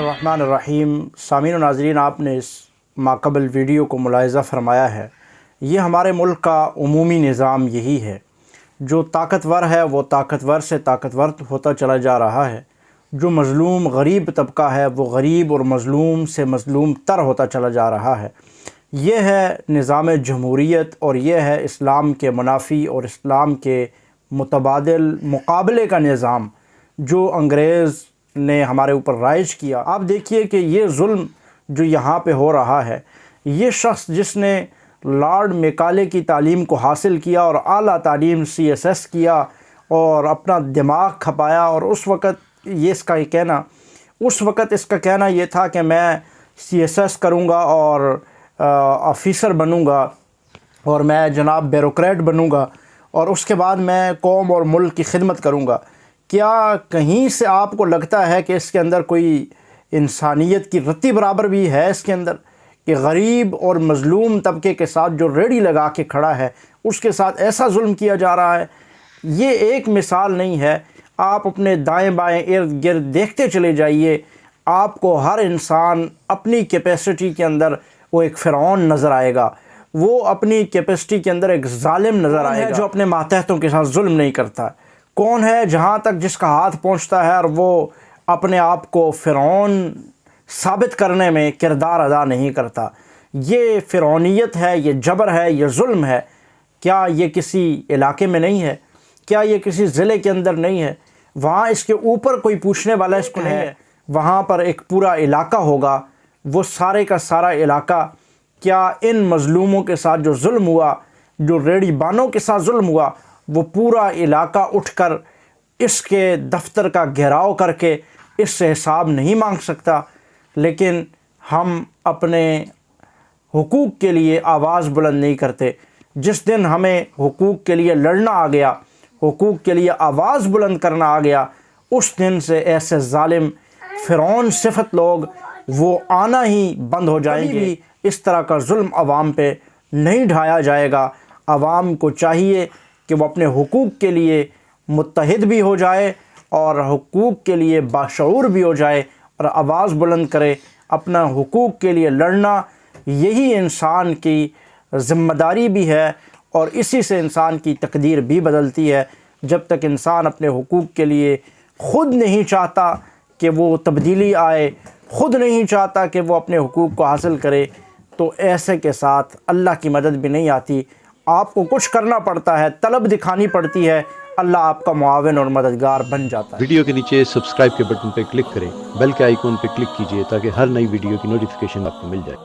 बिस्मिल्लाहिर्रहमानिर्रहीम। सामीन व नाज़रीन, आपने इस माक़बल वीडियो को मुलाहिज़ा फ़रमाया है। ये हमारे मुल्क का उमूमी निज़ाम यही है। जो ताकतवर है वो ताकतवर से ताकतवर होता चला जा रहा है। जो मज़लूम गरीब तबका है वो गरीब और मज़लूम से मज़लूम तर होता चला जा रहा है। ये है निज़ाम जमहूरियत और ये है इस्लाम के मुनाफ़ी और इस्लाम के मुतबादिल मुकाबले का निज़ाम जो अंग्रेज़ ने हमारे ऊपर राइज किया। आप देखिए कि ये जुल्म जो यहाँ पे हो रहा है, ये शख्स जिसने लॉर्ड मैकाले की तालीम को हासिल किया और आला तालीम CSS किया और अपना दिमाग खपाया, और उस वक़्त इसका कहना ये था कि मैं CSS करूँगा और ऑफ़िसर बनूँगा और मैं जनाब ब्यूरोक्रेट बनूँगा और उसके बाद मैं कौम और मुल्क की खिदमत करूँगा। क्या कहीं से आपको लगता है कि इसके अंदर कोई इंसानियत की रत्ती बराबर भी है इसके अंदर, कि गरीब और मज़लूम तबके के साथ जो रेडी लगा के खड़ा है उसके साथ ऐसा जुल्म किया जा रहा है? ये एक मिसाल नहीं है। आप अपने दाएं बाएं इर्द गिर्द देखते चले जाइए, आपको हर इंसान अपनी कैपेसिटी के अंदर वो एक फ़िरौन नज़र आएगा, वो अपनी कैपेसिटी के अंदर एक ज़ालिम नज़र आएगा जो अपने मातहतों के साथ जुल्म नहीं करता। कौन है जहाँ तक जिसका हाथ पहुँचता है और वो अपने आप को फ़िरौन साबित करने में किरदार अदा नहीं करता? ये फ़िरौनियत है, ये जबर है, ये जुल्म है। क्या ये किसी इलाके में नहीं है? क्या ये किसी ज़िले के अंदर नहीं है? वहाँ इसके ऊपर कोई पूछने वाला इसको नहीं है। वहाँ पर एक पूरा इलाका होगा, वो सारे का सारा इलाका क्या इन मज़लूमों के साथ जो जुल्म हुआ, जो रेडी बानों के साथ जुल्म हुआ, वो पूरा इलाका उठकर इसके दफ्तर का घेराव करके इससे हिसाब नहीं मांग सकता? लेकिन हम अपने हुकूक के लिए आवाज़ बुलंद नहीं करते। जिस दिन हमें हुकूक के लिए लड़ना आ गया, हुकूक के लिए आवाज़ बुलंद करना आ गया, उस दिन से ऐसे ज़ालिम फ़िरौन सिफत लोग वो आना ही बंद हो जाएंगे। इस तरह का जुल्म आवाम पे नहीं ढाया जाएगा। आवाम को चाहिए कि वो अपने हुकूक के लिए मुत्तहिद भी हो जाए और हुकूक के लिए बाशऊर भी हो जाए और आवाज़ बुलंद करे। अपना हुकूक के लिए लड़ना यही इंसान की ज़िम्मेदारी भी है और इसी से इंसान की तकदीर भी बदलती है। जब तक इंसान अपने हुकूक के लिए ख़ुद नहीं चाहता कि वो तब्दीली आए, ख़ुद नहीं चाहता कि वो अपने हुकूक को हासिल करे, तो ऐसे के साथ अल्लाह की मदद भी नहीं आती। आपको कुछ करना पड़ता है, तलब दिखानी पड़ती है, अल्लाह आपका मुआविन और मददगार बन जाता है। वीडियो के नीचे सब्सक्राइब के बटन पर क्लिक करें, बेल के आइकॉन पर क्लिक कीजिए ताकि हर नई वीडियो की नोटिफिकेशन आपको मिल जाए।